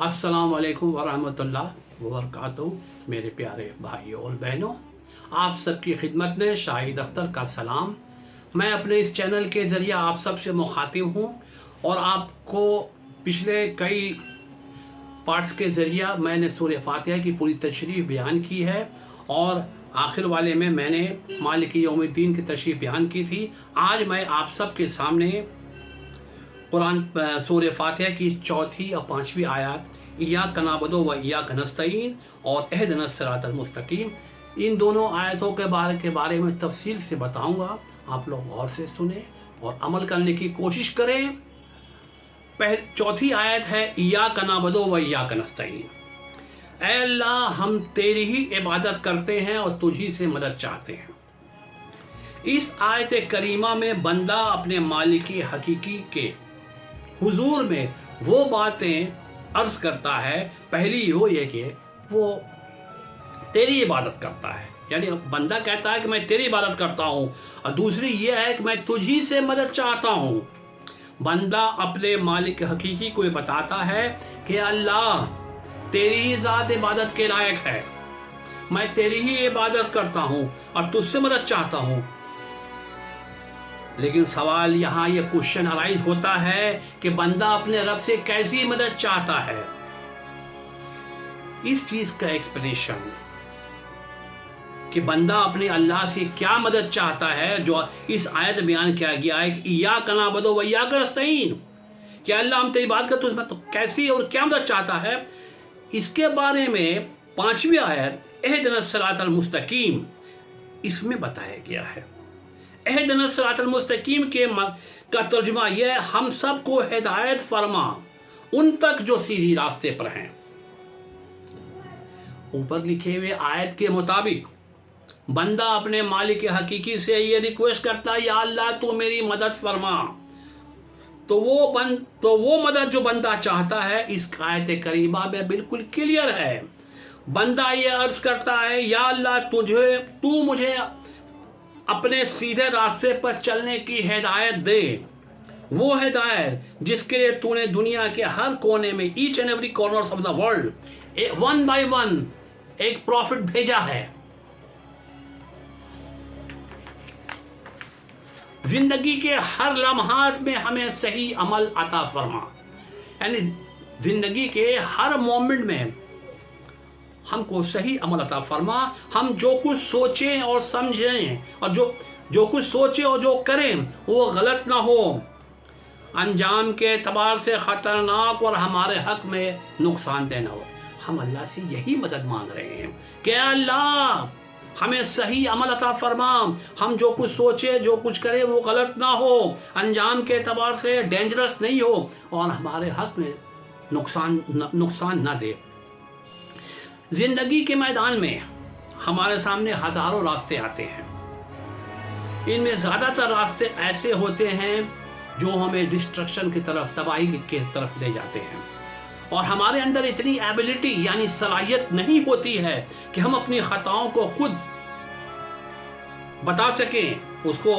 अस्सलाम वालेकुम वरहमतुल्लाह वबरकातुहू। मेरे प्यारे भाइयों और बहनों, आप सबकी खिदमत में शाहिद अख्तर का सलाम। मैं अपने इस चैनल के ज़रिए आप सब से मुखातिब हूँ और आपको पिछले कई पार्ट्स के ज़रिए मैंने सूरह फातिहा की पूरी तशरीह बयान की है और आखिर वाले में मैंने मालिक यौमिद्दीन की तशरीह बयान की थी। आज मैं आप सब के सामने कुरान सूरह फातिहा की चौथी और पांचवी आयत इय्याका नअबुदु व इय्याका नस्तईन और इहदिनस सिरातल मुस्तकीम, इन दोनों आयतों के बारे में तफसील से बताऊंगा। आप लोग गौर से सुने और अमल करने की कोशिश करें। चौथी आयत है इय्याका नअबुदु व इय्याका नस्तईन। ऐ अल्लाह, हम तेरी ही इबादत करते हैं और तुझी से मदद चाहते हैं। इस आयत करीमा में बंदा अपने मालिकी हकीकी के हुजूर में वो बातें अर्ज करता है। पहली वो ये कि वो तेरी इबादत करता है, यानी बंदा कहता है कि मैं तेरी इबादत करता हूं, और दूसरी ये है कि मैं तुझी से मदद चाहता हूं। बंदा अपने मालिक हकीकी को बताता है कि अल्लाह तेरी ही ज़ात इबादत के लायक है, मैं तेरी ही इबादत करता हूं और तुझसे मदद चाहता हूं। लेकिन सवाल यहाँ ये क्वेश्चन अराइज होता है कि बंदा अपने रब से कैसी मदद चाहता है। इस चीज का एक्सप्लेनेशन कि बंदा अपने अल्लाह से क्या मदद चाहता है, जो इस आयत में बयान किया गया है कि इय्याका नअबुदु व इय्याका नस्तईन, कि अल्लाह हम तेरी बात करते हैं, तो कैसी और क्या मदद चाहता है, इसके बारे में पांचवी आयत इहदिनस सिरातल मुस्तकीम, इसमें बताया गया है। इहदिनस सिरातल मुस्तकीम का तर्जुमा यह है, हम सबको हिदायत फरमा उन तक जो सीधी रास्ते पर हैं। ऊपर लिखे हुए आयत के मुताबिक बंदा अपने मालिक हकीकी से ये रिक्वेस्ट करता है, या अल्लाह तू मेरी मदद फरमा। तो वो मदद जो बंदा चाहता है इस आयत करीमा में बिल्कुल क्लियर है। बंदा ये अर्ज करता है, या अल्लाह तू मुझे अपने सीधे रास्ते पर चलने की हिदायत दे, वो हिदायत जिसके लिए तूने दुनिया के हर कोने में, each and every corner of the world, one by one एक प्रॉफिट भेजा है। जिंदगी के हर लम्हात में हमें सही अमल अता फरमा, यानी जिंदगी के हर मोमेंट में हमको सही अमल अता फरमा। हम जो कुछ सोचें और समझें और जो कुछ सोचें और जो करें वो गलत ना हो, अंजाम के एतबार से खतरनाक और हमारे हक में नुकसानदेह ना हो। हम अल्लाह से यही मदद मांग रहे हैं कि अल्लाह हमें सही अमल अता फरमा, हम जो कुछ सोचे जो कुछ करें वो गलत ना हो, अंजाम के एतबार से डेंजरस नहीं हो और हमारे हक में नुकसान ना दे। जिंदगी के मैदान में हमारे सामने हजारों रास्ते आते हैं। इनमें ज्यादातर रास्ते ऐसे होते हैं जो हमें डिस्ट्रक्शन की तरफ, तबाही की तरफ ले जाते हैं, और हमारे अंदर इतनी एबिलिटी यानी सलाहियत नहीं होती है कि हम अपनी खताओं को खुद बता सकें, उसको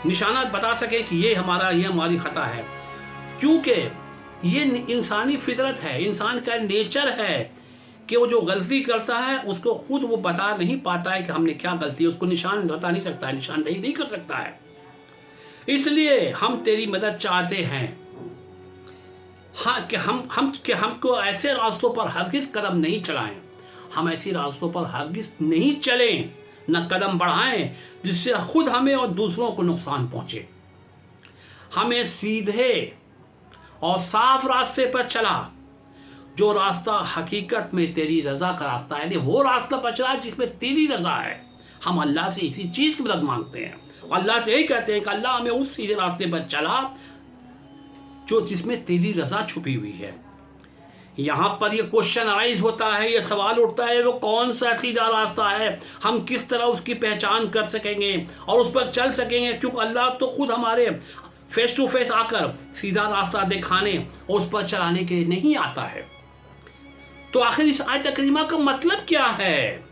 निशाना बता सकें कि ये हमारी खता है, क्योंकि ये इंसानी फितरत है, इंसान का नेचर है कि वो जो गलती करता है उसको खुद वो बता नहीं पाता है कि हमने क्या गलती है, उसको निशान बता नहीं सकता है, निशानदेही नहीं कर सकता है। इसलिए हम तेरी मदद चाहते हैं, हाँ, कि हमको ऐसे रास्तों पर हरगिज कदम नहीं चलाएं, हम ऐसे रास्तों पर हरगिज नहीं चलें, न कदम बढ़ाएं जिससे खुद हमें और दूसरों को नुकसान पहुंचे। हमें सीधे और साफ रास्ते पर चला, जो रास्ता हकीकत में तेरी रजा का रास्ता है, यानी वो रास्ता पर चला जिसमें तेरी रजा है। हम अल्लाह से इसी चीज की मदद मांगते हैं, अल्लाह से यही कहते हैं कि अल्लाह हमें उस सीधे रास्ते पर चला जो जिसमें तेरी रजा छुपी हुई है। यहां पर ये क्वेश्चन अराइज होता है, ये सवाल उठता है, वो कौन सा सीधा रास्ता है, हम किस तरह उसकी पहचान कर सकेंगे और उस पर चल सकेंगे, क्योंकि अल्लाह तो खुद हमारे फेस टू फेस आकर सीधा रास्ता दिखाने और उस पर चलाने के लिए नहीं आता है। तो आखिर इस आयत करीमा का मतलब क्या है,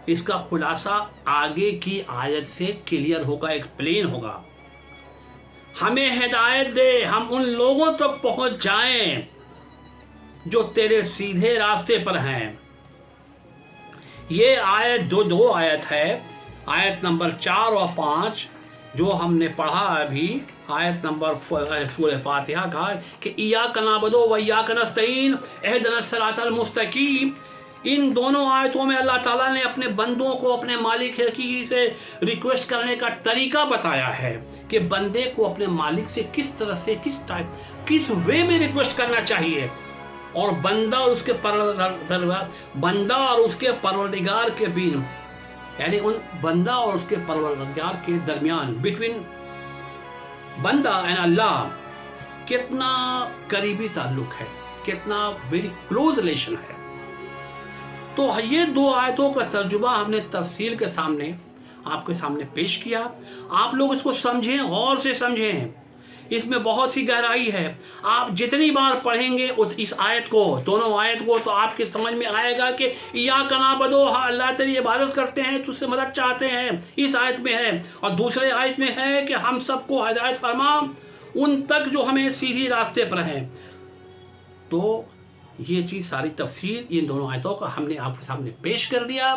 इसका खुलासा आगे की आयत से क्लियर होगा, एक्सप्लेन होगा। हमें हिदायत दे, हम उन लोगों तक पहुंच जाएं जो तेरे सीधे रास्ते पर हैं। ये आयत जो दो आयत है, आयत नंबर 4 और 5 जो हमने पढ़ा अभी, आयत नंबर सूरह फातिहा का कि इय्याका नअबुदु व इय्याका नस्तईन इहदिनस सिरातल मुस्तकीम, इन दोनों आयतों में अल्लाह ताला ने अपने बंदों को अपने मालिक हकीकी से रिक्वेस्ट करने का तरीका बताया है कि बंदे को अपने मालिक से किस तरह से किस वे में रिक्वेस्ट करना चाहिए, और बंदा और उसके परवरदिगार के बीच, यानी उन बंदा और उसके परवरदिगार के दरमियान, बिटवीन बंदा एंड अल्लाह कितना करीबी ताल्लुक है, कितना वेरी क्लोज रिलेशन है। तो ये दो आयतों का तर्जुमा हमने तफसील के सामने आपके सामने पेश किया। आप लोग इसको समझें, गौर से समझें, इसमें बहुत सी गहराई है। आप जितनी बार पढ़ेंगे इस आयत को, दोनों आयत को, तो आपके समझ में आएगा कि इय्याका नअबुदु, अल्लाह तेरी इबादत करते हैं, तुझसे मदद चाहते हैं, इस आयत में है। और दूसरे आयत में है कि हम सबको हिदायत फरमा उन तक जो हमें सीधी रास्ते पर हैं। तो ये चीज़ सारी तफसील इन दोनों आयतों का हमने आपके सामने पेश कर दिया।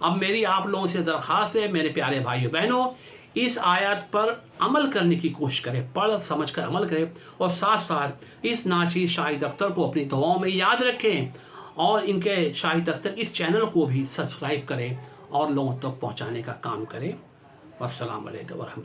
अब मेरी आप लोगों से दरख्वास्त है, मेरे प्यारे भाइयों बहनों, इस आयत पर अमल करने की कोशिश करें, पढ़ समझ कर अमल करें, और साथ साथ इस नाचीज़ शाहिद अख्तर को अपनी दुआओं में याद रखें, और इनके शाहिद अख्तर इस चैनल को भी सब्सक्राइब करें और लोगों तक पहुंचाने का काम करें। अस्सलाम वालेकुम।